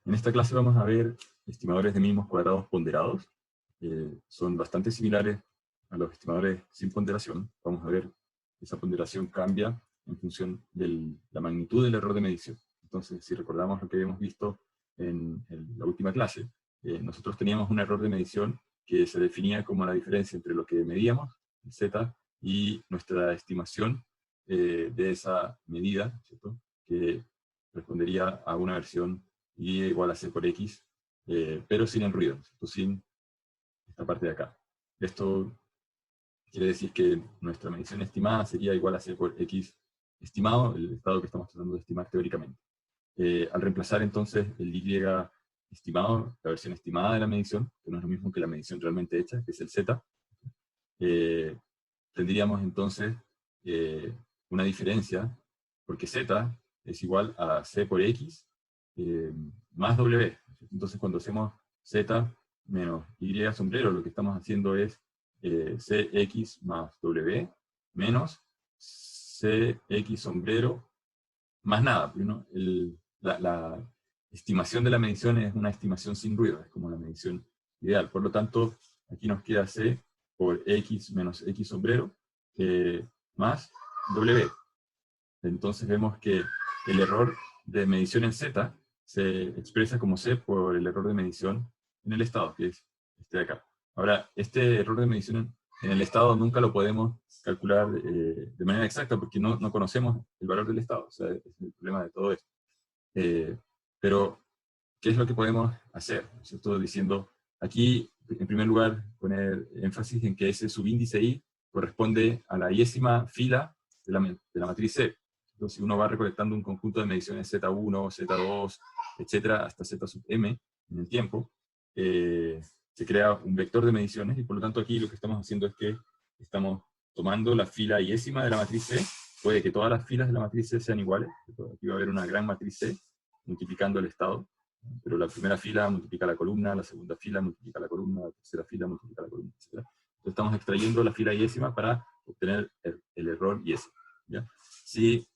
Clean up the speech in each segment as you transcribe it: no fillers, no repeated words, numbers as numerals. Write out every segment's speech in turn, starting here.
En esta clase vamos a ver estimadores de mínimos cuadrados ponderados. Son bastante similares a los estimadores sin ponderación. Vamos a ver que esa ponderación cambia en función de la magnitud del error de medición. Entonces, si recordamos lo que habíamos visto en la última clase, nosotros teníamos un error de medición que se definía como la diferencia entre lo que medíamos, el z, y nuestra estimación de esa medida, ¿cierto?, que respondería a una versión y igual a c por x, pero sin el ruido, ¿cierto?, sin esta parte de acá. Esto quiere decir que nuestra medición estimada sería igual a c por x estimado, el estado que estamos tratando de estimar teóricamente. Al reemplazar entonces el y estimado, la versión estimada de la medición, que no es lo mismo que la medición realmente hecha, que es el z, tendríamos entonces una diferencia, porque z es igual a c por x más w. Entonces cuando hacemos z menos y sombrero, lo que estamos haciendo es cx más w menos cx sombrero más nada, ¿no? La estimación de la medición es una estimación sin ruido, es como la medición ideal. Por lo tanto, aquí nos queda c por x menos x sombrero más w. Entonces vemos que el error de medición en z se expresa como c por el error de medición en el estado, que es este de acá. Ahora, este error de medición en el estado nunca lo podemos calcular de manera exacta porque no conocemos el valor del estado. O sea, es el problema de todo esto. Pero, ¿qué es lo que podemos hacer? ¿Cierto? Diciendo, aquí, en primer lugar, poner énfasis en que ese subíndice i corresponde a la iésima fila de la matriz C. Entonces, si uno va recolectando un conjunto de mediciones Z1, Z2, etcétera, hasta Z sub m en el tiempo, se crea un vector de mediciones, y por lo tanto aquí lo que estamos haciendo es que estamos tomando la fila iésima de la matriz C. Puede que todas las filas de la matriz C sean iguales, aquí va a haber una gran matriz C, multiplicando el estado, pero la primera fila multiplica la columna, la segunda fila multiplica la columna, la tercera fila multiplica la columna, etc. Entonces estamos extrayendo la fila iésima para obtener el error iésimo, ¿ya? Si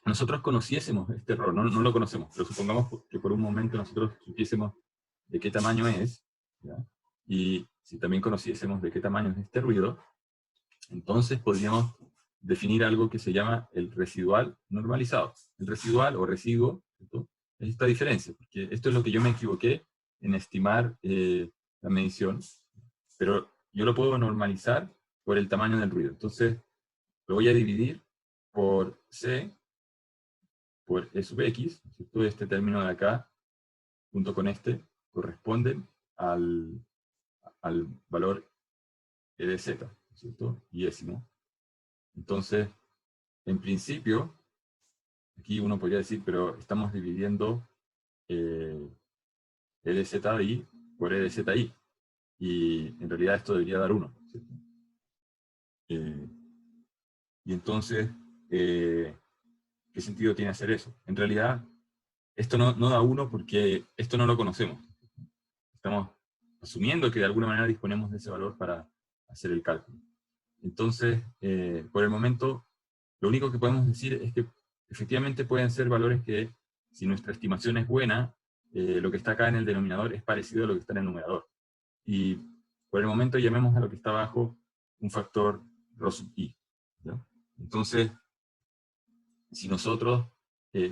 nosotros conociésemos este error, no lo conocemos, pero supongamos que por un momento nosotros supiésemos de qué tamaño es, ¿ya?, y si también conociésemos de qué tamaño es este ruido, entonces podríamos definir algo que se llama el residual normalizado. El residual o residuo, ¿cierto?, es esta diferencia, porque esto es lo que yo me equivoqué en estimar la medición, pero yo lo puedo normalizar por el tamaño del ruido. Entonces, lo voy a dividir por c por e sub x, ¿cierto? Este término de acá, junto con este, corresponden al valor e de z, ¿cierto?, iésimo. Entonces, en principio, aquí uno podría decir, pero estamos dividiendo e de zi por e de zi, y en realidad esto debería dar 1, ¿cierto? Y entonces, ¿qué sentido tiene hacer eso? En realidad, esto no da 1 porque esto no lo conocemos. Estamos asumiendo que de alguna manera disponemos de ese valor para hacer el cálculo. Entonces, por el momento, lo único que podemos decir es que efectivamente pueden ser valores que, si nuestra estimación es buena, lo que está acá en el denominador es parecido a lo que está en el numerador. Y por el momento llamemos a lo que está abajo un factor ρ sub i, ¿ya? Entonces, si nosotros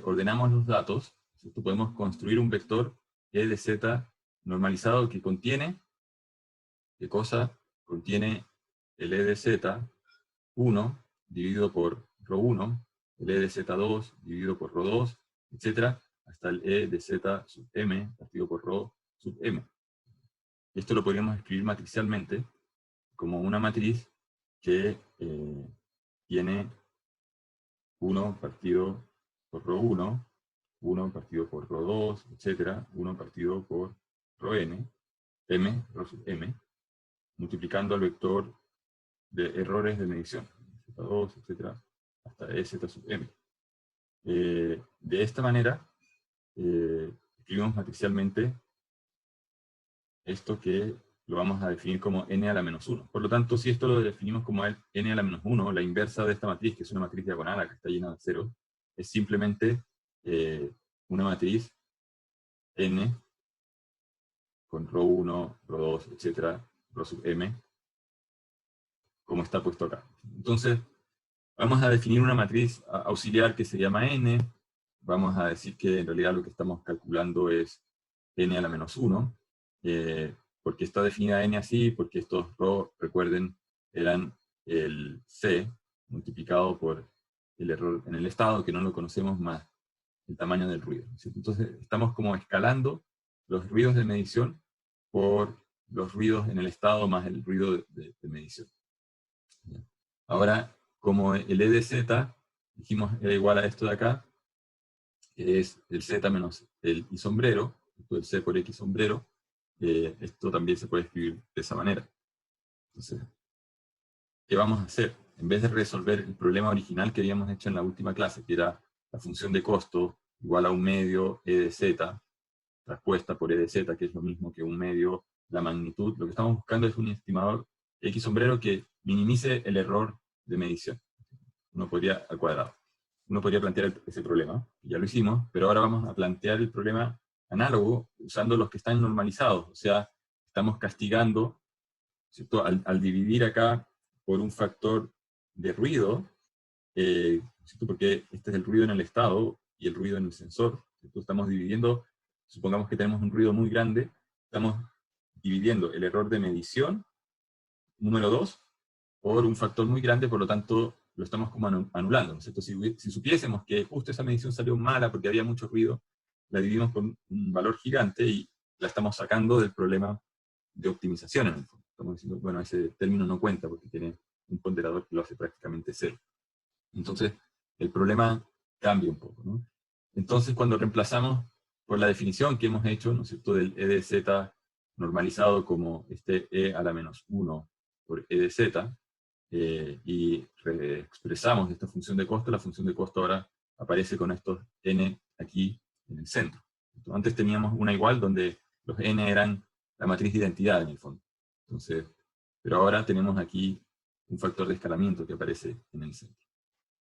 ordenamos los datos, ¿cierto?, podemos construir un vector e de z normalizado que contiene, ¿qué cosa? Contiene el e de z1 dividido por ρ1, el e de z2 dividido por ρ2, etc., hasta el e de z sub m partido por ρ sub m. Esto lo podríamos escribir matricialmente como una matriz que tiene 1 partido por ρ1, 1 partido por ρ2, etc., 1 partido por ρn, m, ρ sub m, multiplicando al vector de errores de medición, z2, etc., hasta e z sub m. De esta manera, escribimos matricialmente esto que lo vamos a definir como n a la menos 1. Por lo tanto, si esto lo definimos como n a la menos 1, la inversa de esta matriz, que es una matriz diagonal, que está llena de cero, es simplemente una matriz n, con ρ1, ρ2, etcétera, ρ sub m, como está puesto acá. Entonces, vamos a definir una matriz auxiliar que se llama n. Vamos a decir que en realidad lo que estamos calculando es n a la menos 1. ¿Por qué está definida n así? Porque estos ρ, recuerden, eran el c multiplicado por el error en el estado, que no lo conocemos, más el tamaño del ruido. Entonces, estamos como escalando los ruidos de medición por los ruidos en el estado más el ruido de medición. Ahora, como el E de Z, dijimos era igual a esto de acá, que es el Z menos el I sombrero, el C por X sombrero, esto también se puede escribir de esa manera. Entonces, ¿qué vamos a hacer? En vez de resolver el problema original que habíamos hecho en la última clase, que era la función de costo igual a un medio E de Z, traspuesta por E de Z, que es lo mismo que un medio la magnitud, lo que estamos buscando es un estimador X sombrero que minimice el error de medición. Uno podría, al cuadrado. Uno podría plantear ese problema, ya lo hicimos, pero ahora vamos a plantear el problema análogo usando los que están normalizados, o sea, estamos castigando, ¿cierto? Al dividir acá por un factor de ruido, ¿cierto? Porque este es el ruido en el estado y el ruido en el sensor, ¿cierto? Estamos dividiendo, supongamos que tenemos un ruido muy grande, estamos dividiendo el error de medición, número 2, por un factor muy grande, por lo tanto lo estamos como anulando, ¿no es cierto? Si supiésemos que justo esa medición salió mala porque había mucho ruido, la dividimos por un valor gigante y la estamos sacando del problema de optimización en el fondo. Estamos diciendo, bueno, ese término no cuenta porque tiene un ponderador que lo hace prácticamente cero. Entonces, el problema cambia un poco, ¿no? Entonces, cuando reemplazamos por la definición que hemos hecho, ¿no es cierto?, del E de Z normalizado como este E a la menos 1 por E de Z, y expresamos esta función de costo, la función de costo ahora aparece con estos n aquí en el centro. Entonces, antes teníamos una igual donde los n eran la matriz de identidad en el fondo. Entonces, pero ahora tenemos aquí un factor de escalamiento que aparece en el centro.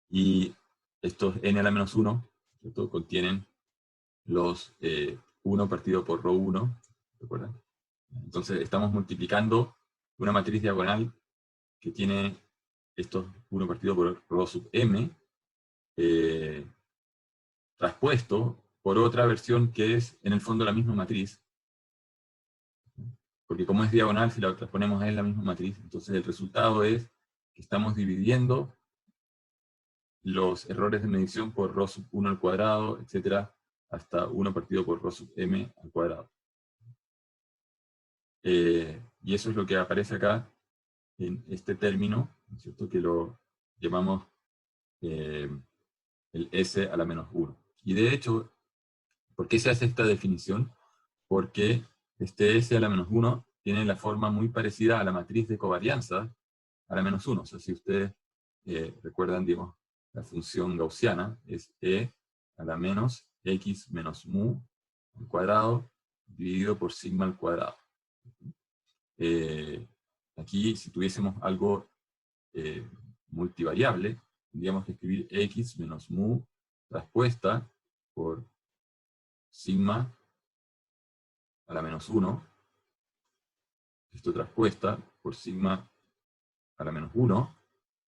Y estos n a la menos 1, ¿cierto?, contienen los 1 partido por ρ1, ¿recuerdan? Entonces estamos multiplicando una matriz diagonal que tiene estos 1 partido por ρ sub m, traspuesto por otra versión que es en el fondo la misma matriz, porque como es diagonal, si la transponemos es la misma matriz, entonces el resultado es que estamos dividiendo los errores de medición por ρ sub 1 al cuadrado, etcétera, hasta 1 partido por ρ sub m al cuadrado. Y eso es lo que aparece acá en este término, ¿cierto?, que lo llamamos el S a la menos 1. Y de hecho, ¿por qué se hace esta definición? Porque este S a la menos 1 tiene la forma muy parecida a la matriz de covarianza a la menos 1. O sea, si ustedes recuerdan, digamos, la función gaussiana es E a la menos X menos mu al cuadrado dividido por sigma al cuadrado. Aquí, si tuviésemos algo multivariable, tendríamos que escribir X menos mu traspuesta por sigma a la menos 1, esto traspuesta por sigma a la menos 1,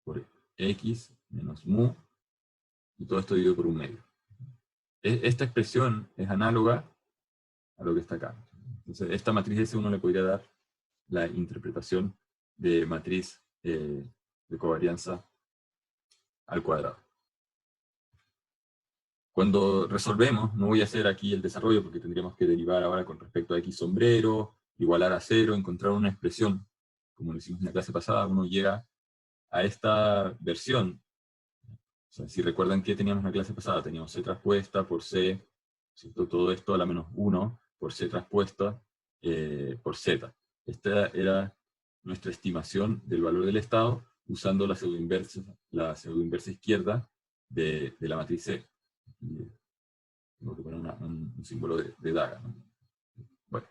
por X menos mu, y todo esto dividido por un medio. Esta expresión es análoga a lo que está acá. Entonces, esta matriz S uno le podría dar la interpretación de matriz de covarianza al cuadrado. Cuando resolvemos, no voy a hacer aquí el desarrollo porque tendríamos que derivar ahora con respecto a X sombrero, igualar a 0, encontrar una expresión, como lo hicimos en la clase pasada, uno llega a esta versión. O sea, si recuerdan que teníamos en la clase pasada, teníamos C traspuesta por C, ¿cierto?, todo esto a la menos 1, por C traspuesta por Z. Esta era nuestra estimación del valor del estado usando la pseudoinversa izquierda de la matriz C. Tengo que poner un símbolo de daga, ¿no? Bueno.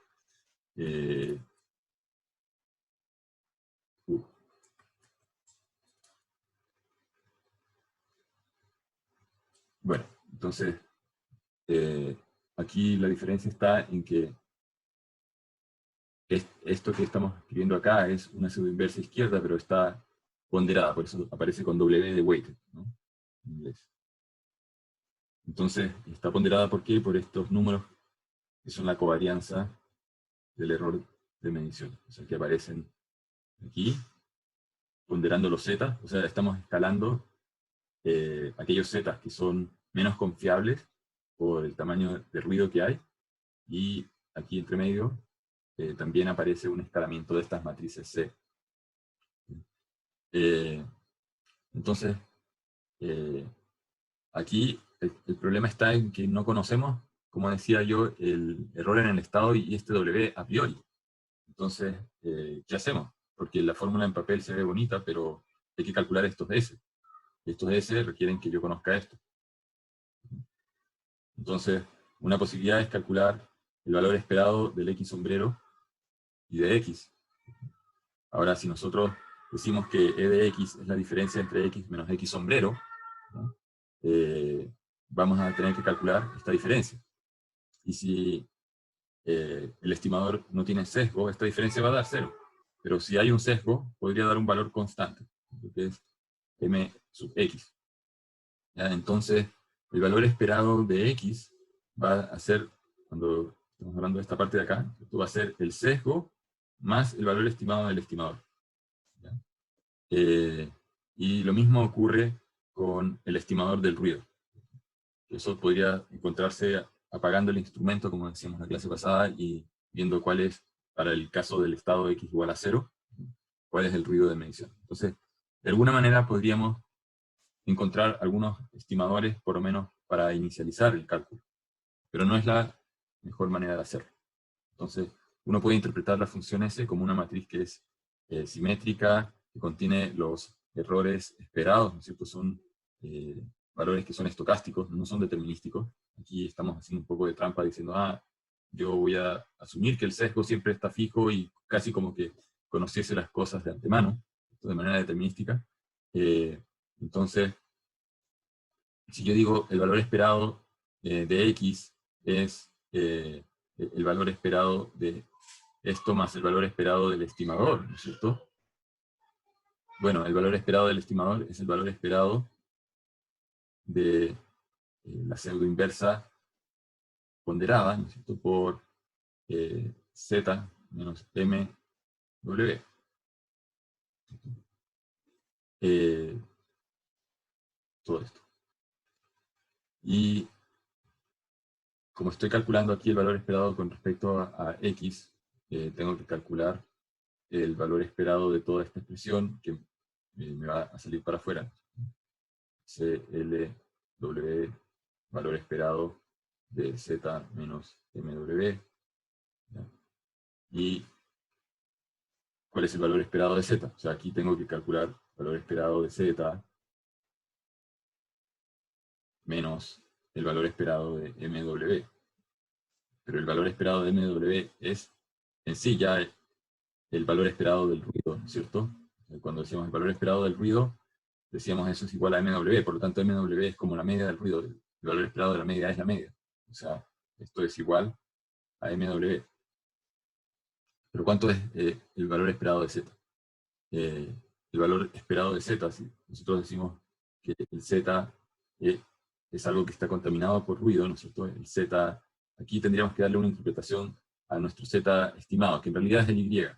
Bueno, entonces, aquí la diferencia está en que esto que estamos escribiendo acá es una pseudoinversa izquierda, pero está ponderada, por eso aparece con W de weighted, ¿no? En inglés. Entonces, está ponderada ¿por qué? Por estos números que son la covarianza del error de medición. O sea, que aparecen aquí, ponderando los z, o sea, estamos escalando aquellos z que son menos confiables por el tamaño de ruido que hay, y aquí entre medio también aparece un escalamiento de estas matrices C. Entonces, aquí el problema está en que no conocemos, como decía yo, el error en el estado y este W a priori. Entonces, ¿qué hacemos? Porque la fórmula en papel se ve bonita, pero hay que calcular estos S. Y estos S requieren que yo conozca esto. Entonces, una posibilidad es calcular el valor esperado del X sombrero y de X. Ahora, si nosotros decimos que E de X es la diferencia entre X menos X sombrero, ¿no? Vamos a tener que calcular esta diferencia. Y si el estimador no tiene sesgo, esta diferencia va a dar 0. Pero si hay un sesgo, podría dar un valor constante, que es m sub x. ¿Ya? Entonces, el valor esperado de x va a ser, cuando estamos hablando de esta parte de acá, esto va a ser el sesgo más el valor estimado del estimador. ¿Ya? Y lo mismo ocurre con el estimador del ruido. Eso podría encontrarse apagando el instrumento, como decíamos en la clase pasada, y viendo cuál es, para el caso del estado x igual a 0, cuál es el ruido de medición. Entonces, de alguna manera podríamos encontrar algunos estimadores, por lo menos para inicializar el cálculo, pero no es la mejor manera de hacerlo. Entonces, uno puede interpretar la función S como una matriz que es simétrica, que contiene los errores esperados, ¿no es cierto? Son valores que son estocásticos, no son determinísticos. Aquí estamos haciendo un poco de trampa diciendo, yo voy a asumir que el sesgo siempre está fijo y casi como que conociese las cosas de antemano, de manera determinística. Entonces, si yo digo el valor esperado de X es el valor esperado de esto más el valor esperado del estimador, ¿no es cierto? Bueno, el valor esperado del estimador es el valor esperado de la pseudoinversa ponderada, ¿no es cierto?, por Z menos MW. Todo esto. Y como estoy calculando aquí el valor esperado con respecto a X, tengo que calcular el valor esperado de toda esta expresión que me va a salir para afuera. CLW, valor esperado de Z menos MW. ¿Ya? Y ¿cuál es el valor esperado de Z? O sea, aquí tengo que calcular el valor esperado de Z menos el valor esperado de MW. Pero el valor esperado de MW es en sí ya el valor esperado del ruido, ¿cierto? Cuando decíamos el valor esperado del ruido, decíamos eso es igual a MW, por lo tanto MW es como la media del ruido, el valor esperado de la media es la media. O sea, esto es igual a MW. Pero ¿cuánto es el valor esperado de Z? El valor esperado de Z, si nosotros decimos que el Z es algo que está contaminado por ruido, ¿no es cierto? El Z, aquí tendríamos que darle una interpretación a nuestro Z estimado, que en realidad es el Y. El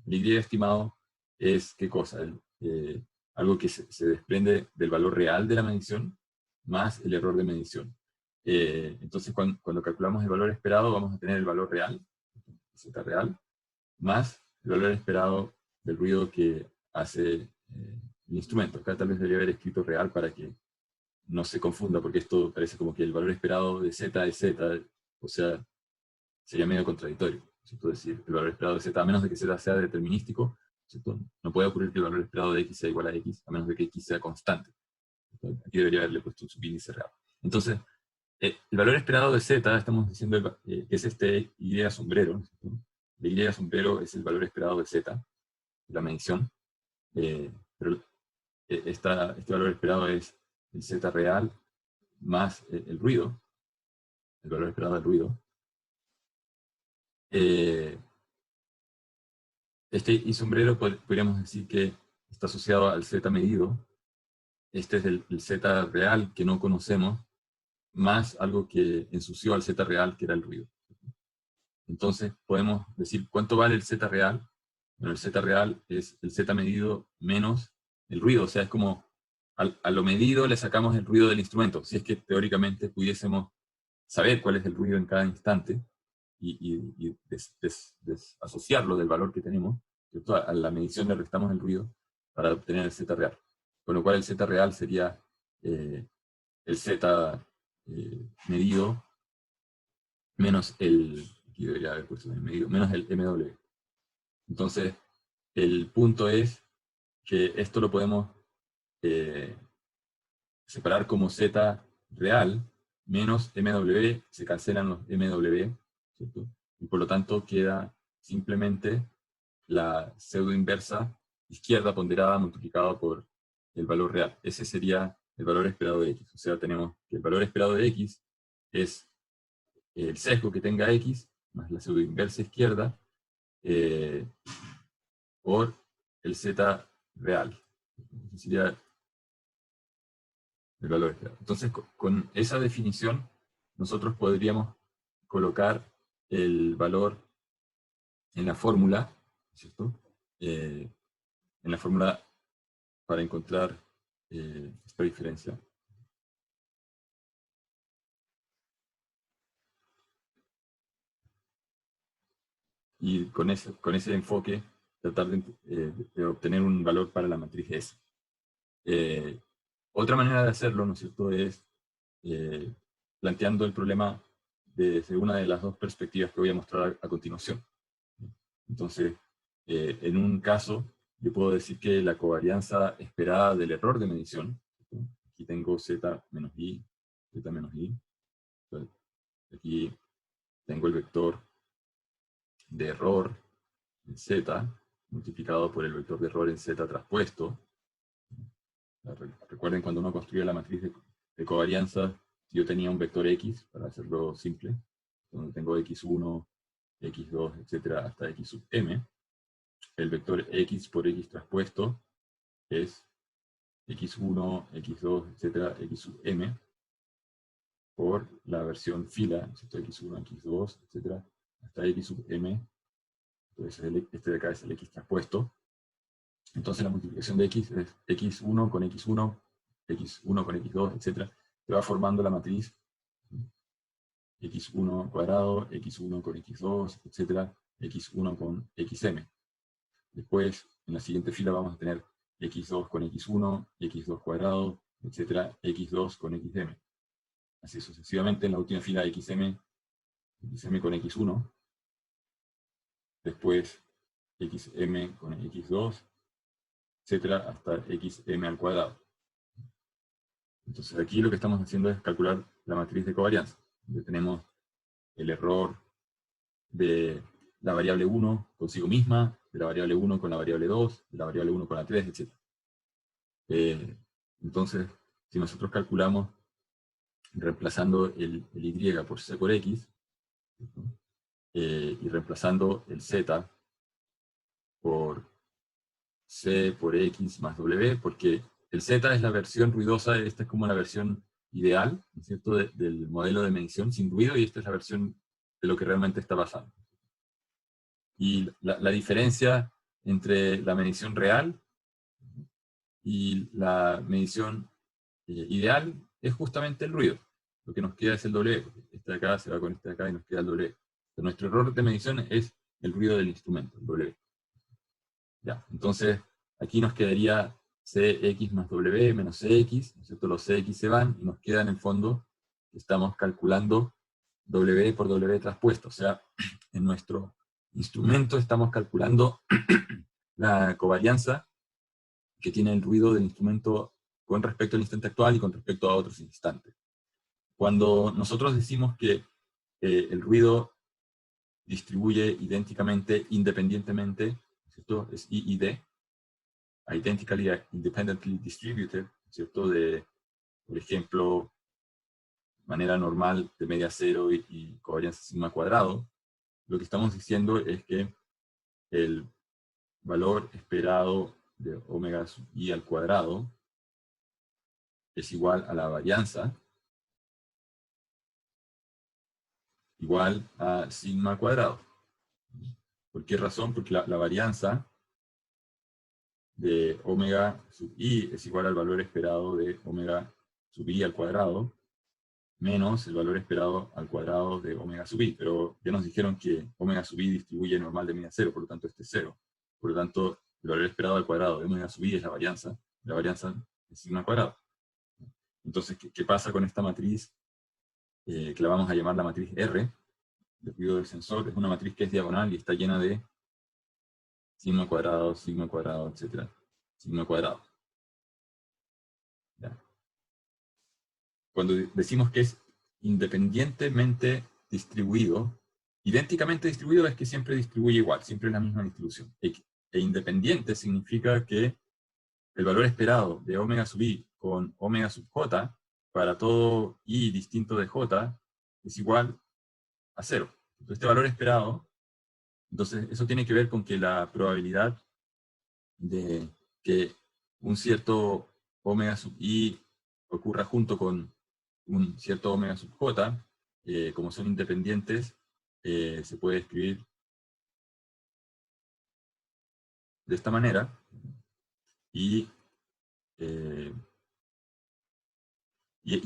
Y estimado es, ¿qué cosa? Algo que se desprende del valor real de la medición más el error de medición. Entonces, cuando calculamos el valor esperado, vamos a tener el valor real, Z real, más el valor esperado del ruido que hace el instrumento. Acá tal vez debería haber escrito real para que no se confunda, porque esto parece como que el valor esperado de Z es Z, o sea, sería medio contradictorio, ¿cierto? Decir, el valor esperado de Z, a menos de que Z sea determinístico, ¿cierto? No puede ocurrir que el valor esperado de X sea igual a X, a menos de que X sea constante. Aquí debería haberle puesto un subíndice real. Entonces, el valor esperado de Z, estamos diciendo que es este Y sombrero, ¿cierto? El Y sombrero es el valor esperado de Z, la medición, pero este valor esperado es el Z real más el ruido, el valor esperado del ruido. Este y sombrero podríamos decir que está asociado al Z medido. Este es el Z real que no conocemos, más algo que ensució al Z real, que era el ruido. Entonces podemos decir cuánto vale el Z real. Bueno, el Z real es el Z medido menos el ruido, o sea, es como a lo medido le sacamos el ruido del instrumento, si es que teóricamente pudiésemos saber cuál es el ruido en cada instante y desasociarlo del valor que tenemos, ¿cierto? A la medición le restamos el ruido para obtener el Z real. Con lo cual el Z real sería el Z medido menos aquí debería haber puesto el medido, menos el MW. Entonces, el punto es que esto lo podemos separar como Z real menos MW, se cancelan los MW, ¿cierto? Y por lo tanto queda simplemente la pseudo inversa izquierda ponderada multiplicada por el valor real. Ese sería el valor esperado de X. O sea, tenemos que el valor esperado de X es el sesgo que tenga X más la pseudo inversa izquierda por el Z real. Ese sería el valor esperado. Entonces, con esa definición, nosotros podríamos colocar el valor en la fórmula, ¿cierto? En la fórmula para encontrar esta diferencia. Y con ese enfoque, tratar de obtener un valor para la matriz S. Otra manera de hacerlo, ¿no es cierto?, es planteando el problema desde una de las dos perspectivas que voy a mostrar a continuación. Entonces, en un caso, yo puedo decir que la covarianza esperada del error de medición, ¿cierto? Aquí tengo Z menos I, Z menos I. Entonces, aquí tengo el vector de error en Z multiplicado por el vector de error en Z traspuesto. Recuerden cuando uno construye la matriz de covarianza, yo tenía un vector X, para hacerlo simple, donde tengo X1, X2, etcétera, hasta X sub M. El vector X por X traspuesto es X1, X2, etcétera, X sub M, por la versión fila, X1, X2, etcétera, hasta X sub M. Entonces este de acá es el X traspuesto. Entonces la multiplicación de X es X1 con X1, X1 con X2, etc. Se va formando la matriz X1 cuadrado, X1 con X2, etc. X1 con XM. Después, en la siguiente fila vamos a tener X2 con X1, X2 cuadrado, etc. X2 con XM. Así sucesivamente, en la última fila XM, XM con X1. Después XM con X2, etcétera, hasta xm al cuadrado. Entonces aquí lo que estamos haciendo es calcular la matriz de covarianza, donde tenemos el error de la variable 1 consigo misma, de la variable 1 con la variable 2, de la variable 1 con la 3, etc. Entonces, si nosotros calculamos reemplazando el y por c por x, y reemplazando el z por c por x más w, porque el z es la versión ruidosa, esta es como la versión ideal, ¿no es cierto?, del modelo de medición sin ruido, y esta es la versión de lo que realmente está pasando. Y la diferencia entre la medición real y la medición ideal es justamente el ruido. Lo que nos queda es el W. Este de acá se va con este de acá y nos queda el W. Pero nuestro error de medición es el ruido del instrumento, el W. Ya, entonces aquí nos quedaría Cx más W menos Cx, ¿no es cierto? Los Cx se van y nos queda en el fondo, estamos calculando W por W traspuesto. O sea, en nuestro instrumento estamos calculando la covarianza que tiene el ruido del instrumento con respecto al instante actual y con respecto a otros instantes. Cuando nosotros decimos que el ruido distribuye idénticamente, independientemente, ¿cierto?, es I y D, identically independently distributed, ¿cierto?, de, por ejemplo, manera normal de media cero y covarianza sigma cuadrado, lo que estamos diciendo es que el valor esperado de omega sub i al cuadrado es igual a la varianza igual a sigma cuadrado. ¿Por qué razón? Porque la varianza de omega sub i es igual al valor esperado de omega sub i al cuadrado menos el valor esperado al cuadrado de omega sub i. Pero ya nos dijeron que omega sub i distribuye normal de media cero, por lo tanto este es cero. Por lo tanto, el valor esperado al cuadrado de omega sub i es la varianza es sigma cuadrado. Entonces, ¿qué pasa con esta matriz? Que la vamos a llamar la matriz R, de ruido del sensor. Es una matriz que es diagonal y está llena de sigma cuadrado, etc. Sigma cuadrado. ¿Ya? Cuando decimos que es independientemente distribuido, idénticamente distribuido es que siempre distribuye igual, siempre es la misma distribución. E independiente significa que el valor esperado de omega sub i con omega sub j para todo i distinto de j es igual a 0. Entonces, este valor esperado, entonces eso tiene que ver con que la probabilidad de que un cierto omega sub i ocurra junto con un cierto omega sub j, como son independientes, se puede escribir de esta manera, y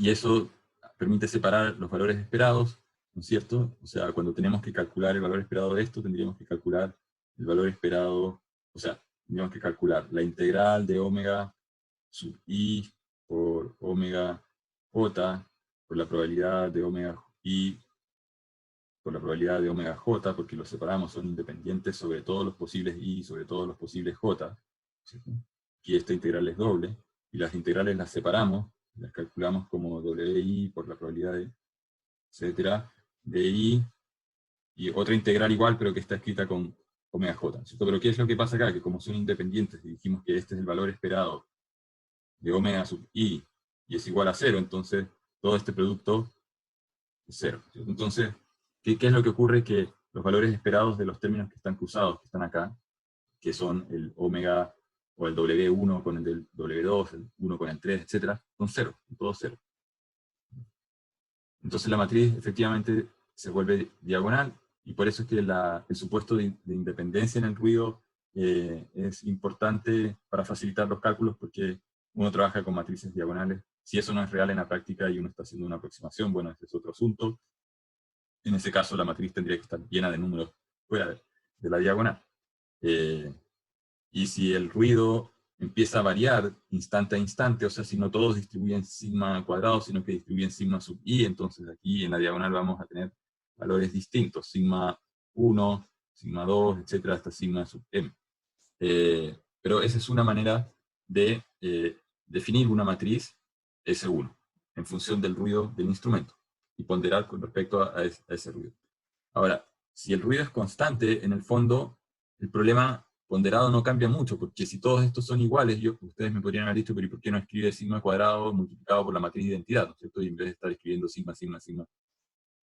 eso permite separar los valores esperados, ¿no es cierto? O sea, cuando tenemos que calcular el valor esperado de esto, tendríamos que calcular el valor esperado, o sea, tendríamos que calcular la integral de omega sub i por omega j por la probabilidad de omega i por la probabilidad de omega j, porque los separamos, son independientes sobre todos los posibles i y sobre todos los posibles j. ¿Cierto? Aquí esta integral es doble, y las integrales las separamos, las calculamos como wi por la probabilidad de, etcétera, de i, y otra integral igual, pero que está escrita con omega j. ¿Cierto? Pero ¿qué es lo que pasa acá? Que como son independientes, y dijimos que este es el valor esperado de omega sub i, y es igual a 0, entonces todo este producto es 0. ¿Cierto? Entonces, ¿qué es lo que ocurre? Que los valores esperados de los términos que están cruzados, que están acá, que son el omega o el W1 con el del W2, el 1 con el 3, etc., son 0, todos 0. Entonces la matriz efectivamente se vuelve diagonal, y por eso es que el supuesto de independencia en el ruido es importante para facilitar los cálculos, porque uno trabaja con matrices diagonales. Si eso no es real en la práctica y uno está haciendo una aproximación, bueno, ese es otro asunto. En ese caso la matriz tendría que estar llena de números fuera de la diagonal. Y si el ruido empieza a variar instante a instante, o sea, si no todos distribuyen sigma cuadrado, sino que distribuyen sigma sub i, entonces aquí en la diagonal vamos a tener valores distintos, sigma 1, sigma 2, etcétera, hasta sigma sub m. Pero esa es una manera de definir una matriz S1 en función del ruido del instrumento y ponderar con respecto a ese ruido. Ahora, si el ruido es constante, en el fondo, el problema ponderado no cambia mucho, porque si todos estos son iguales, ustedes me podrían haber dicho, pero ¿y por qué no escribe sigma cuadrado multiplicado por la matriz de identidad? ¿No es cierto? Y en vez de estar escribiendo sigma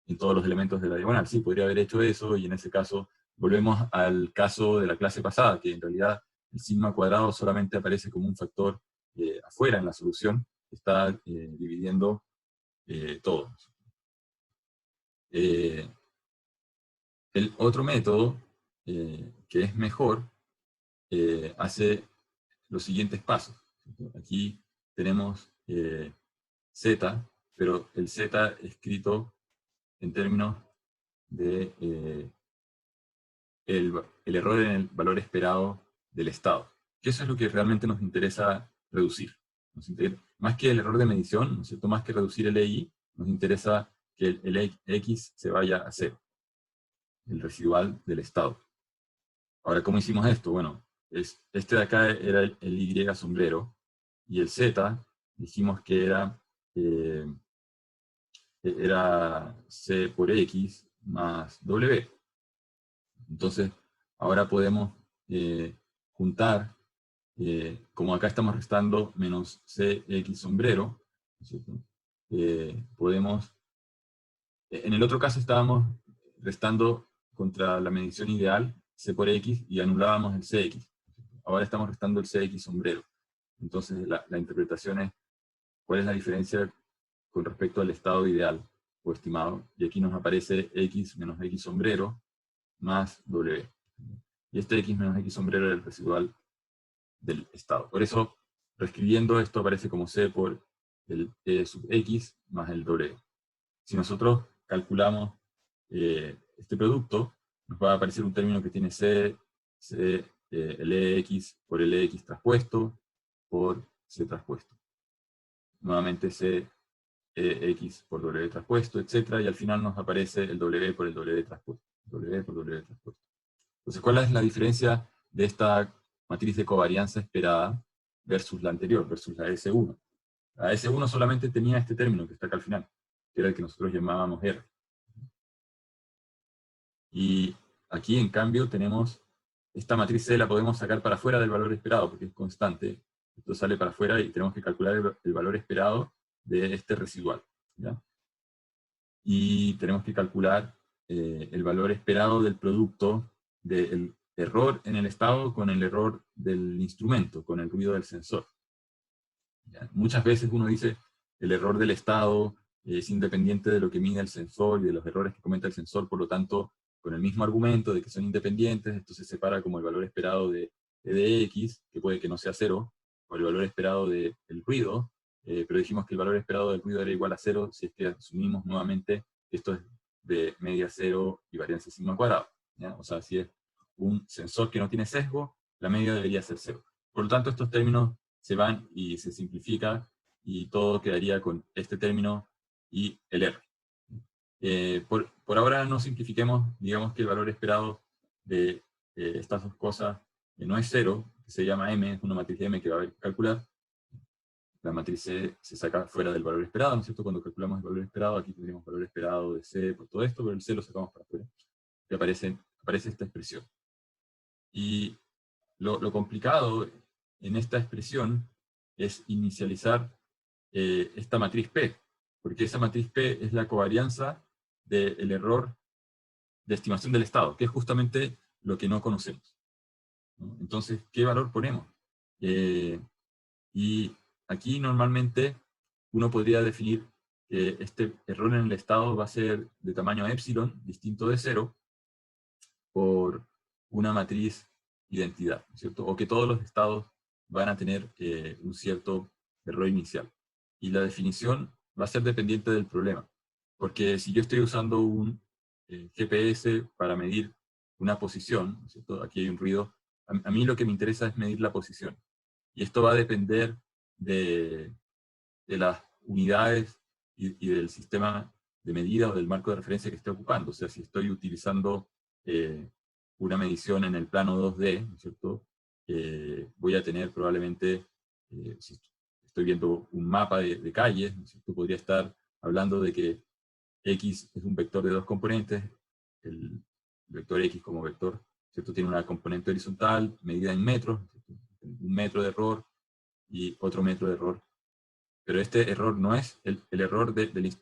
en todos los elementos de la diagonal. Sí, podría haber hecho eso, y en ese caso volvemos al caso de la clase pasada, que en realidad el sigma cuadrado solamente aparece como un factor afuera en la solución, que está dividiendo todo. El otro método, que es mejor, hace los siguientes pasos. Aquí tenemos z, pero el z escrito en términos de el error en el valor esperado del estado. Que eso es lo que realmente nos interesa reducir. Más que el error de medición, ¿no es cierto? Más que reducir el EI, nos interesa que el X se vaya a 0, el residual del estado. Ahora, ¿cómo hicimos esto? Bueno, este de acá era el Y sombrero, y el Z dijimos que era C por X más W. Entonces, ahora podemos juntar, como acá estamos restando menos CX sombrero, ¿no es cierto? Podemos En el otro caso estábamos restando contra la medición ideal, C por X, y anulábamos el CX. Ahora estamos restando el CX sombrero. Entonces la interpretación es cuál es la diferencia con respecto al estado ideal o estimado. Y aquí nos aparece X menos X sombrero más W. Y este X menos X sombrero es el residual del estado. Por eso, reescribiendo esto aparece como C por el E sub X más el W. Si nosotros calculamos este producto, nos va a aparecer un término que tiene C, el EX por el EX traspuesto por C traspuesto. Nuevamente C, EX por W traspuesto, etc. Y al final nos aparece el W por el W traspuesto. W por W traspuesto. Entonces, ¿cuál es la diferencia de esta matriz de covarianza esperada versus la anterior, versus la S1? La S1 solamente tenía este término que está acá al final, que era el que nosotros llamábamos R. Y aquí, en cambio, tenemos esta matriz C, la podemos sacar para afuera del valor esperado, porque es constante. Esto sale para afuera y tenemos que calcular el valor esperado de este residual, ¿ya? Y tenemos que calcular el valor esperado del producto del error en el estado con el error del instrumento, con el ruido del sensor. ¿Ya? Muchas veces uno dice el error del estado es independiente de lo que mide el sensor y de los errores que cometa el sensor, por lo tanto, con el mismo argumento de que son independientes, esto se separa como el valor esperado de dx, que puede que no sea 0, o el valor esperado del ruido, pero dijimos que el valor esperado del ruido era igual a 0 si es que asumimos nuevamente que esto es de media 0 y varianza sigma cuadrado. ¿Ya? O sea, si es un sensor que no tiene sesgo, la media debería ser 0. Por lo tanto, estos términos se van y se simplifica, y todo quedaría con este término y el R. Por ahora no simplifiquemos, digamos que el valor esperado de estas dos cosas no es 0, que se llama M, es una matriz de M que va a haber que calcular. La matriz C se saca fuera del valor esperado, ¿no es cierto? Cuando calculamos el valor esperado, aquí tendríamos valor esperado de C por todo esto, pero el C lo sacamos para afuera. Y aparece esta expresión. Y lo complicado en esta expresión es inicializar esta matriz P, porque esa matriz P es la covarianza del error de estimación del estado, que es justamente lo que no conocemos, ¿no? Entonces, ¿qué valor ponemos? Y aquí normalmente uno podría definir que este error en el estado va a ser de tamaño epsilon, distinto de 0, por una matriz identidad, ¿cierto? O que todos los estados van a tener un cierto error inicial. Y la definición va a ser dependiente del problema. Porque si yo estoy usando un GPS para medir una posición, ¿cierto? Aquí hay un ruido. A mí lo que me interesa es medir la posición. Y esto va a depender de las unidades y del sistema de medida o del marco de referencia que esté ocupando. O sea, si estoy utilizando una medición en el plano 2D, ¿no es cierto? Voy a tener probablemente, si estoy viendo un mapa de calles, ¿no es cierto? Podría estar hablando de que X es un vector de dos componentes, el vector X como vector, ¿cierto? Tiene una componente horizontal medida en metros, ¿cierto? Un metro de error y otro metro de error. Pero este error no es el error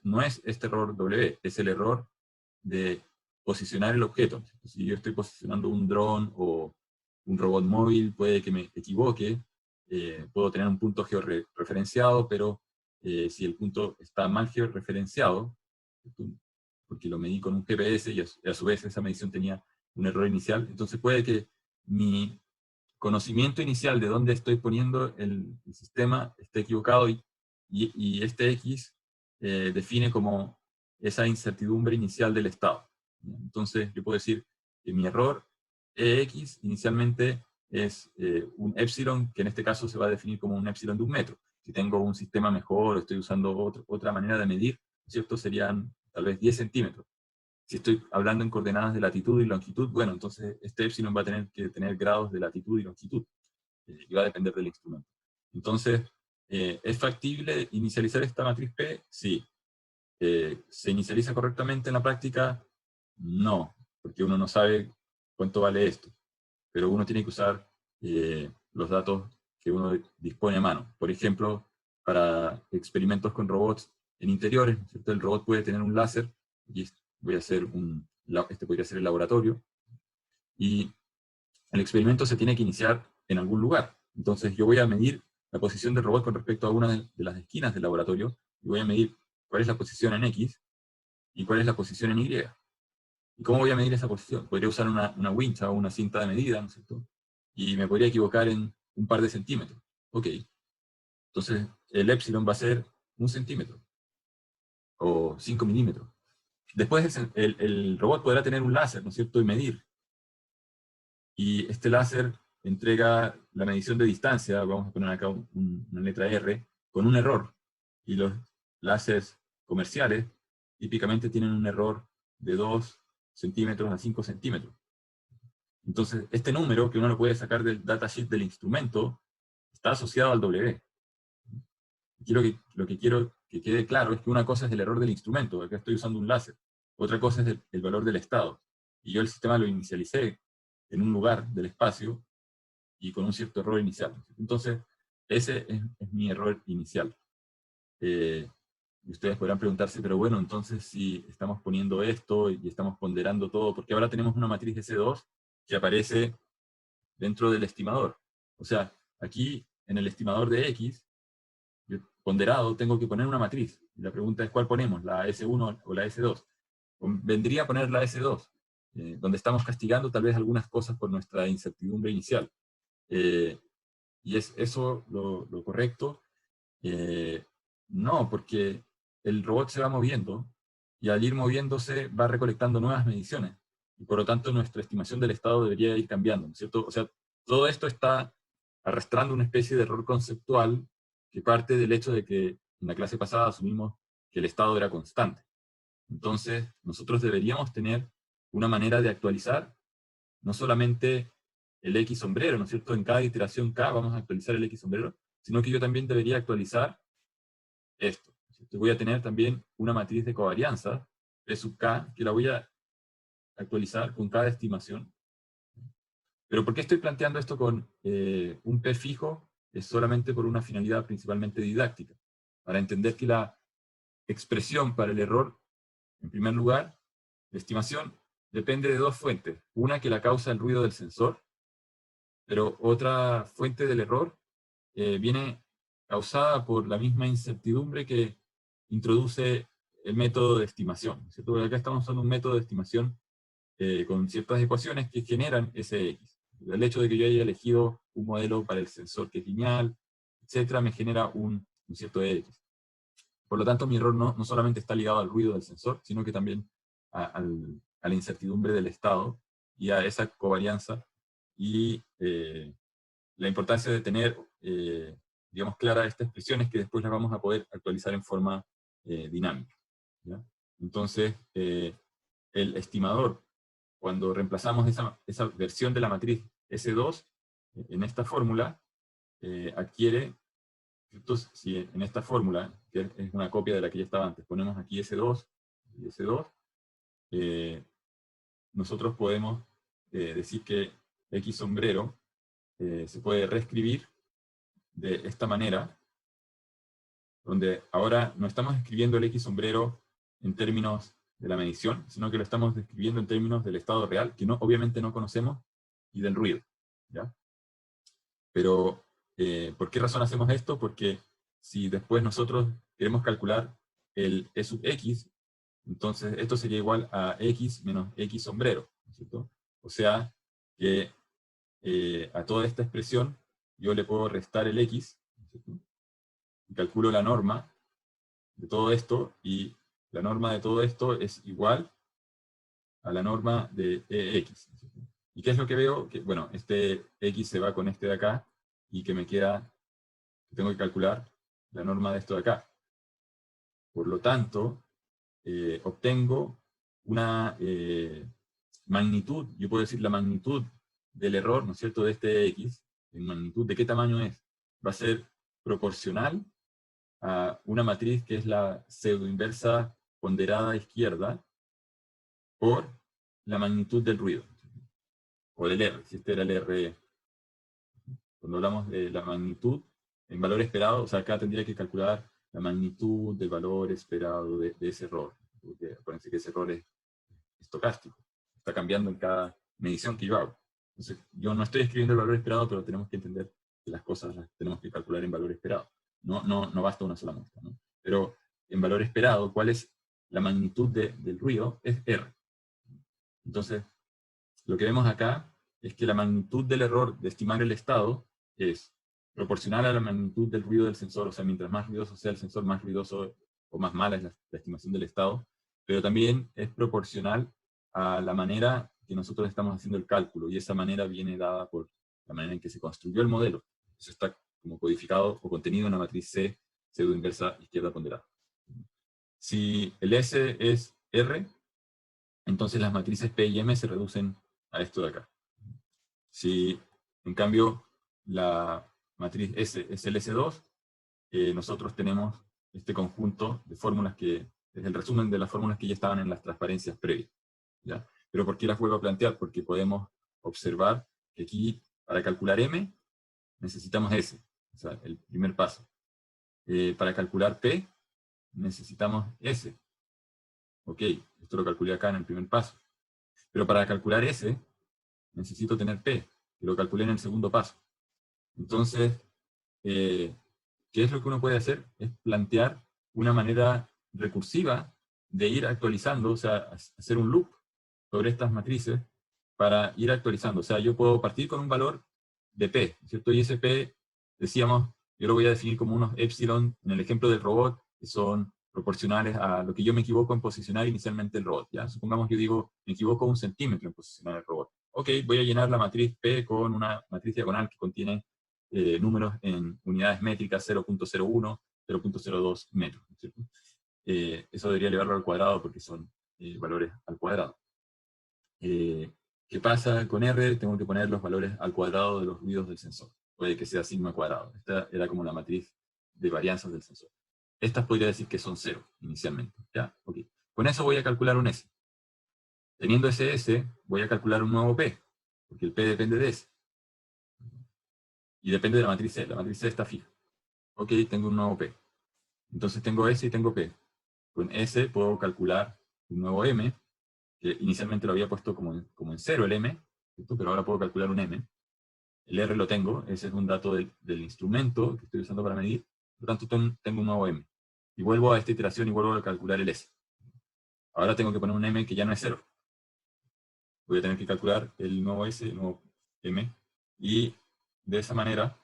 no es este error W, es el error de posicionar el objeto. Si yo estoy posicionando un dron o un robot móvil, puede que me equivoque, puedo tener un punto georreferenciado, pero si el punto está mal georreferenciado, porque lo medí con un GPS y a su vez esa medición tenía un error inicial, entonces puede que mi conocimiento inicial de dónde estoy poniendo el sistema esté equivocado, y este X define como esa incertidumbre inicial del estado. Entonces yo puedo decir que mi error EX inicialmente es un epsilon, que en este caso se va a definir como un epsilon de 1 metro. Si tengo un sistema mejor o estoy usando otra manera de medir, ¿cierto? Serían tal vez 10 centímetros. Si estoy hablando en coordenadas de latitud y longitud, bueno, entonces este epsilon va a tener que tener grados de latitud y longitud, y va a depender del instrumento. Entonces, ¿es factible inicializar esta matriz P? Sí. ¿Se inicializa correctamente en la práctica? No, porque uno no sabe cuánto vale esto, pero uno tiene que usar los datos que uno dispone a mano. Por ejemplo, para experimentos con robots en interiores, ¿cierto? El robot puede tener un láser Aquí voy a hacer este podría ser el laboratorio, y el experimento se tiene que iniciar en algún lugar. Entonces yo voy a medir la posición del robot con respecto a una de las esquinas del laboratorio, y voy a medir cuál es la posición en X y cuál es la posición en Y. ¿Y cómo voy a medir esa posición? Podría usar una wincha o una cinta de medida, ¿no es cierto? Y me podría equivocar en un par de centímetros. Ok. Entonces el épsilon va a ser 1 centímetro o 5 milímetros. Después el robot podrá tener un láser, ¿no es cierto?, y medir. Y este láser entrega la medición de distancia, vamos a poner acá una letra R, con un error. Y los láseres comerciales típicamente tienen un error de 2 centímetros a 5 centímetros. Entonces, este número que uno lo puede sacar del datasheet del instrumento está asociado al W. Lo que quiero que quede claro es que una cosa es el error del instrumento, acá estoy usando un láser. Otra cosa es el valor del estado. Y yo el sistema lo inicialicé en un lugar del espacio y con un cierto error inicial. Entonces, ese es mi error inicial. Y ustedes podrán preguntarse, pero bueno, entonces si estamos poniendo esto y estamos ponderando todo, porque ahora tenemos una matriz S2 que aparece dentro del estimador. O sea, aquí en el estimador de X, ponderado, tengo que poner una matriz. Y la pregunta es, ¿cuál ponemos? ¿La S1 o la S2? Vendría a poner la S2, donde estamos castigando tal vez algunas cosas por nuestra incertidumbre inicial. ¿Y es eso lo correcto? No, porque el robot se va moviendo y al ir moviéndose va recolectando nuevas mediciones. Y por lo tanto nuestra estimación del estado debería ir cambiando, ¿no es cierto? O sea, todo esto está arrastrando una especie de error conceptual que parte del hecho de que en la clase pasada asumimos que el estado era constante. Entonces, nosotros deberíamos tener una manera de actualizar no solamente el X sombrero, ¿no es cierto? En cada iteración K vamos a actualizar el X sombrero, sino que yo también debería actualizar esto. Entonces voy a tener también una matriz de covarianza, P sub K, que la voy a actualizar con cada estimación. Pero ¿por qué estoy planteando esto con un P fijo? Es solamente por una finalidad principalmente didáctica, para entender que la expresión para el error, en primer lugar, la estimación, depende de dos fuentes. Una que la causa el ruido del sensor, pero otra fuente del error viene causada por la misma incertidumbre que introduce el método de estimación, ¿cierto? Porque acá estamos usando un método de estimación con ciertas ecuaciones que generan ese X. El hecho de que yo haya elegido un modelo para el sensor que es lineal, etcétera, me genera un cierto X. Por lo tanto, mi error no solamente está ligado al ruido del sensor, sino que también a la incertidumbre del estado y a esa covarianza y la importancia de tener, digamos, claras estas expresiones que después las vamos a poder actualizar en forma dinámica. ¿Ya? Entonces, el estimador, cuando reemplazamos esa versión de la matriz S2 en esta fórmula, adquiere, entonces, si en esta fórmula, que es una copia de la que ya estaba antes, ponemos aquí S2 y S2, nosotros podemos decir que X sombrero se puede reescribir de esta manera, donde ahora no estamos escribiendo el X sombrero en términos de la medición, sino que lo estamos describiendo en términos del estado real, que obviamente no conocemos, y del ruido. ¿Ya? Pero, ¿por qué razón hacemos esto? Porque si después nosotros queremos calcular el E sub X, entonces esto sería igual a X menos X sombrero, ¿no es cierto? O sea, que a toda esta expresión yo le puedo restar el X, ¿no es cierto? Y calculo la norma de todo esto, y la norma de todo esto es igual a la norma de EX. ¿Y qué es lo que veo? Que, bueno, este X se va con este de acá, y que me queda, tengo que calcular la norma de esto de acá. Por lo tanto, obtengo una magnitud, yo puedo decir la magnitud del error, ¿no es cierto?, de este X, en magnitud, ¿de qué tamaño es? Va a ser proporcional a una matriz que es la pseudoinversa ponderada izquierda por la magnitud del ruido, o del R, si este era el R. Cuando hablamos de la magnitud en valor esperado, o sea, acá tendría que calcular la magnitud del valor esperado de ese error. porque acuérdense que ese error es estocástico, está cambiando en cada medición que yo hago. Entonces, yo no estoy escribiendo el valor esperado, pero tenemos que entender que las cosas las tenemos que calcular en valor esperado. No basta una sola muestra, ¿no? Pero en valor esperado, ¿cuál es la magnitud del ruido? Es R. Entonces, lo que vemos acá es que la magnitud del error de estimar el estado es proporcional a la magnitud del ruido del sensor, o sea, mientras más ruidoso sea el sensor, más ruidoso o más mala es la estimación del estado, pero también es proporcional a la manera que nosotros estamos haciendo el cálculo, y esa manera viene dada por la manera en que se construyó el modelo. Eso está como codificado o contenido en la matriz C, pseudo inversa izquierda ponderada. Si el S es R, entonces las matrices P y M se reducen a esto de acá. Si, en cambio, la matriz S es el S2, nosotros tenemos este conjunto de fórmulas que es el resumen de las fórmulas que ya estaban en las transparencias previas, ¿ya? Pero ¿por qué las vuelvo a plantear? Porque podemos observar que aquí, para calcular M, necesitamos S, o sea, el primer paso. Para calcular P, necesitamos S. Ok, esto lo calculé acá en el primer paso. Pero para calcular S, necesito tener P, que lo calculé en el segundo paso. Entonces, ¿qué es lo que uno puede hacer? Es plantear una manera recursiva de ir actualizando, o sea, hacer un loop sobre estas matrices para ir actualizando. O sea, yo puedo partir con un valor de P, ¿cierto? Y ese P, decíamos, yo lo voy a definir como unos epsilon en el ejemplo del robot, que son proporcionales a lo que yo me equivoco en posicionar inicialmente el robot, ¿ya? Supongamos que yo digo, me equivoco 1 centímetro en posicionar el robot. Ok, voy a llenar la matriz P con una matriz diagonal que contiene números en unidades métricas 0.01, 0.02 metros, ¿cierto? Eso debería elevarlo al cuadrado porque son valores al cuadrado. ¿Qué pasa con R? Tengo que poner los valores al cuadrado de los ruidos del sensor. Puede que sea sigma cuadrado. Esta era como la matriz de varianzas del sensor. Estas podría decir que son 0 inicialmente. ¿Ya? Okay. Con eso voy a calcular un S. Teniendo ese S, voy a calcular un nuevo P, porque el P depende de S. Y depende de la matriz C. La matriz C está fija. Ok, tengo un nuevo P. Entonces tengo S y tengo P. Con S puedo calcular un nuevo M, que inicialmente lo había puesto como en 0 el M, ¿cierto? Pero ahora puedo calcular un M. El R lo tengo, ese es un dato del instrumento que estoy usando para medir, por lo tanto tengo un nuevo M. Y vuelvo a esta iteración y vuelvo a calcular el S. Ahora tengo que poner un M que ya no es 0. Voy a tener que calcular el nuevo S, el nuevo M, y de esa manera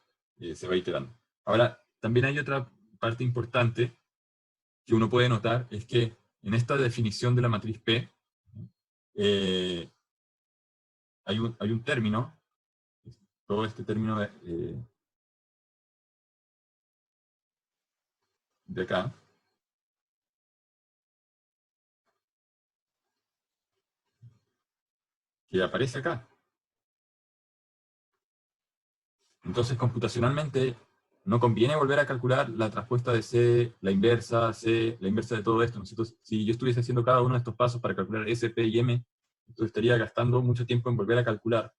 se va iterando. Ahora, también hay otra parte importante que uno puede notar, es que en esta definición de la matriz P, hay un término, todo este término de acá, que aparece acá. Entonces, computacionalmente, no conviene volver a calcular la traspuesta de C, la inversa de todo esto. Entonces, si yo estuviese haciendo cada uno de estos pasos para calcular S, P y M, entonces estaría gastando mucho tiempo en volver a calcular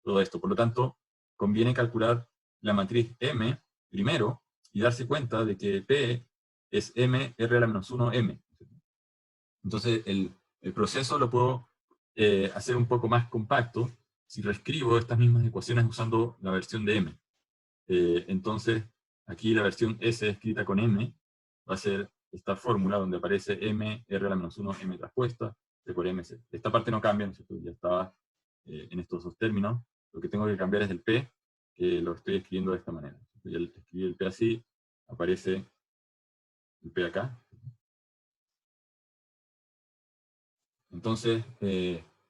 todo esto. Por lo tanto, conviene calcular la matriz M primero y darse cuenta de que P es M, R a la menos 1, M. Entonces, el proceso lo puedo hacer un poco más compacto si reescribo estas mismas ecuaciones usando la versión de M. Entonces, aquí la versión S escrita con M va a ser esta fórmula donde aparece M, R a la menos 1, M traspuesta, C por M, C. Esta parte no cambia, ¿no es cierto? Ya estaba en estos dos términos. Lo que tengo que cambiar es el P, que lo estoy escribiendo de esta manera. Yo al escribir el P así, aparece el P acá. Entonces,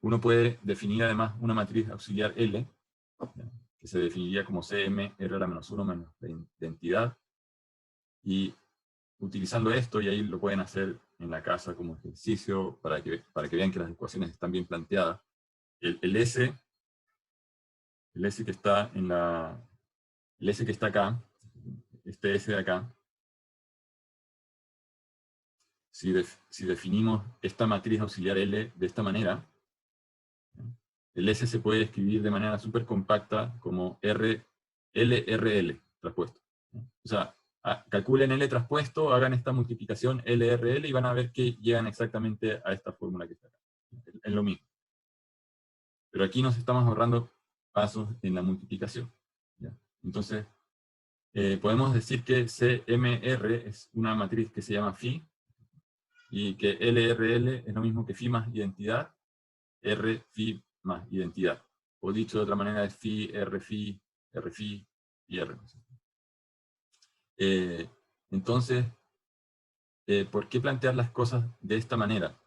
uno puede definir además una matriz auxiliar L, que se definiría como CM, R a la menos 1 menos la identidad, y utilizando esto, y ahí lo pueden hacer en la casa como ejercicio, para que vean que las ecuaciones están bien planteadas, el S que está el S que está acá, este S de acá, si definimos esta matriz auxiliar L de esta manera, el S se puede escribir de manera súper compacta como LRL traspuesto. O sea, calculen L traspuesto, hagan esta multiplicación LRL y van a ver que llegan exactamente a esta fórmula que está acá. Es lo mismo. Pero aquí nos estamos ahorrando pasos en la multiplicación. ¿Ya? Entonces, podemos decir que CMR es una matriz que se llama phi, y que LRL es lo mismo que phi más identidad, R phi más identidad. O dicho de otra manera es phi, R phi y R. Entonces, ¿por qué plantear las cosas de esta manera?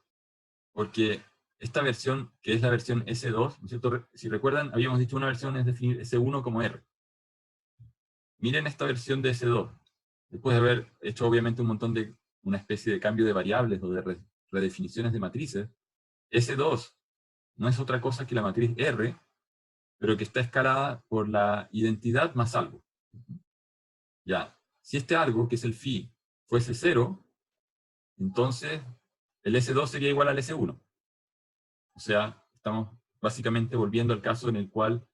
Porque esta versión, que es la versión S2, ¿no es cierto? Si recuerdan, habíamos dicho una versión es definir S1 como R. Miren esta versión de S2. Después de haber hecho obviamente un montón de, una especie de cambio de variables o de redefiniciones de matrices, S2 no es otra cosa que la matriz R, pero que está escalada por la identidad más algo. Ya, si este algo, que es el phi, fuese 0, entonces el S2 sería igual al S1. O sea, estamos básicamente volviendo al caso en el cual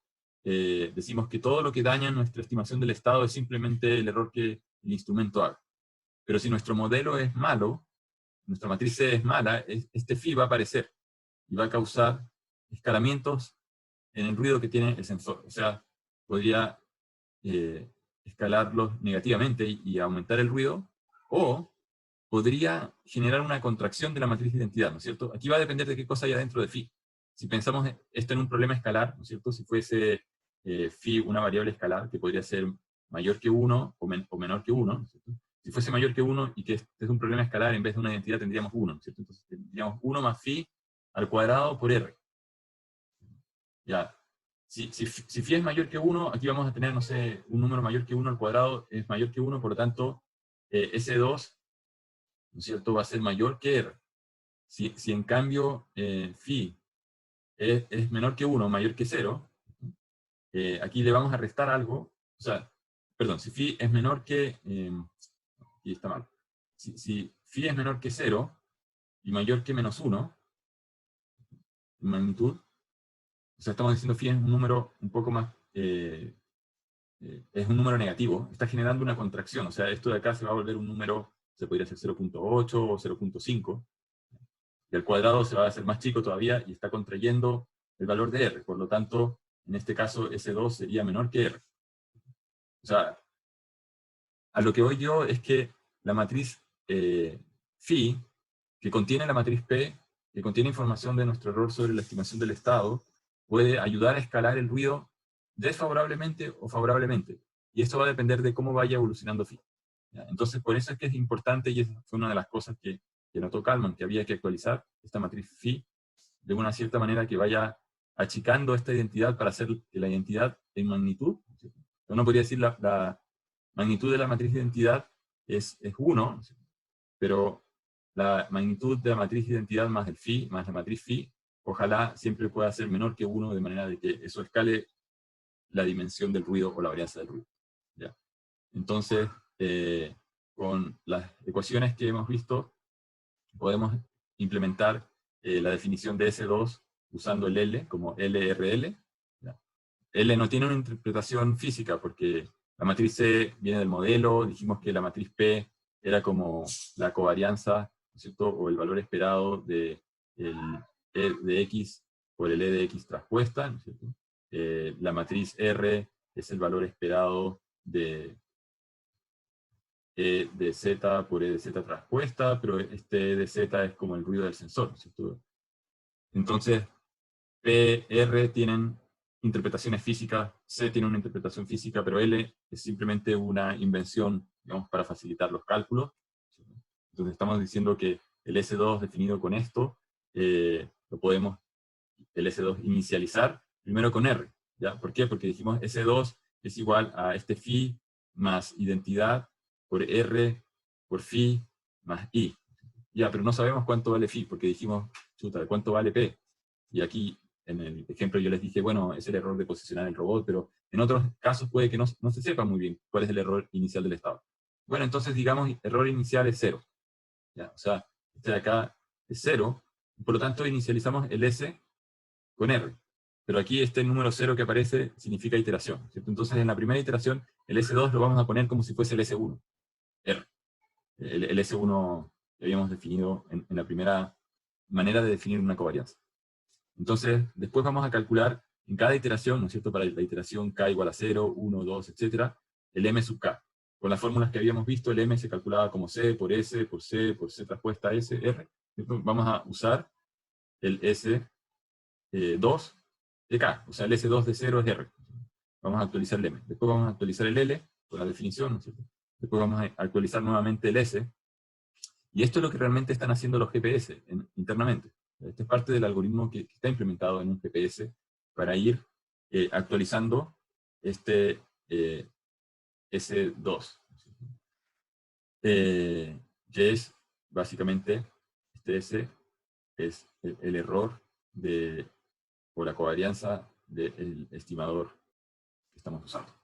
decimos que todo lo que daña nuestra estimación del estado es simplemente el error que el instrumento haga. Pero si nuestro modelo es malo, nuestra matriz C es mala, este phi va a aparecer y va a causar escalamientos en el ruido que tiene el sensor. O sea, podría escalarlos negativamente y aumentar el ruido, o podría generar una contracción de la matriz de identidad, ¿no es cierto? Aquí va a depender de qué cosa haya dentro de phi. Si pensamos esto en un problema escalar, ¿no es cierto? Si fuese phi una variable escalar que podría ser mayor que 1 o menor que 1, ¿no es cierto? Si fuese mayor que 1 y que este es un problema escalar, en vez de una identidad tendríamos 1, ¿no es cierto? Entonces tendríamos 1 más phi al cuadrado por r. Ya. Si phi es mayor que 1, aquí vamos a tener, no sé, un número mayor que 1 al cuadrado es mayor que 1, por lo tanto, S2, ¿no es cierto?, va a ser mayor que R. Si en cambio phi es menor que 1, mayor que 0, aquí le vamos a restar algo, o sea, perdón, si phi es menor que, aquí está mal, si phi es menor que 0 y mayor que menos 1, en magnitud, o sea, estamos diciendo phi es un número un poco más, es un número negativo, está generando una contracción, o sea, esto de acá se va a volver un número, se podría hacer 0.8 o 0.5, y al cuadrado se va a hacer más chico todavía y está contrayendo el valor de R. Por lo tanto, en este caso, S2 sería menor que R. O sea, a lo que voy yo es que la matriz phi, que contiene la matriz P, que contiene información de nuestro error sobre la estimación del estado, puede ayudar a escalar el ruido desfavorablemente o favorablemente. Y esto va a depender de cómo vaya evolucionando phi. ¿Ya? Entonces, por eso es que es importante, y esa fue una de las cosas que notó Kalman, que había que actualizar esta matriz phi de una cierta manera que vaya achicando esta identidad para hacer que la identidad en magnitud, uno podría decir la magnitud de la matriz de identidad es 1, pero la magnitud de la matriz de identidad más el phi, más la matriz phi, ojalá siempre pueda ser menor que 1, de manera de que eso escale la dimensión del ruido o la varianza del ruido. ¿Ya? Entonces, con las ecuaciones que hemos visto, podemos implementar la definición de S2 usando el L como LRL. ¿Ya? L no tiene una interpretación física porque la matriz C viene del modelo, dijimos que la matriz P era como la covarianza, ¿no es cierto?, o el valor esperado de el E de X por el E de X traspuesta, ¿no es cierto? La matriz R es el valor esperado de E de Z por E de Z traspuesta, pero este E de Z es como el ruido del sensor, ¿cierto? Entonces, P, R tienen interpretaciones físicas, C tiene una interpretación física, pero L es simplemente una invención, digamos, para facilitar los cálculos. Entonces estamos diciendo que el S2 definido con esto, lo podemos, el S2 inicializar primero con R. ¿Ya? ¿Por qué? Porque dijimos S2 es igual a este phi más identidad por R por phi más I. Ya, pero no sabemos cuánto vale phi, porque dijimos, chuta, ¿cuánto vale P? Y aquí, en el ejemplo, yo les dije, bueno, es el error de posicionar el robot, pero en otros casos puede que no se sepa muy bien cuál es el error inicial del estado. Bueno, entonces digamos, error inicial es 0. ¿Ya? O sea, este de acá es 0, por lo tanto inicializamos el S con R. Pero aquí este número 0 que aparece significa iteración, ¿cierto? Entonces en la primera iteración el S2 lo vamos a poner como si fuese el S1. el S1 que habíamos definido en la primera manera de definir una covarianza. Entonces, después vamos a calcular en cada iteración, ¿no es cierto?, para la iteración k igual a 0, 1, 2, etc., el m sub k. Con las fórmulas que habíamos visto, el m se calculaba como c por s, por c, por c transpuesta s, r. Entonces, vamos a usar el S2 de K, o sea, el S2 de 0 es R. Vamos a actualizar el M. Después vamos a actualizar el L, con la definición, ¿no es cierto? Después vamos a actualizar nuevamente el S. Y esto es lo que realmente están haciendo los GPS internamente. Esta es parte del algoritmo que está implementado en un GPS para ir actualizando este S2. Que es básicamente, este S es el error o la covarianza del estimador que estamos usando.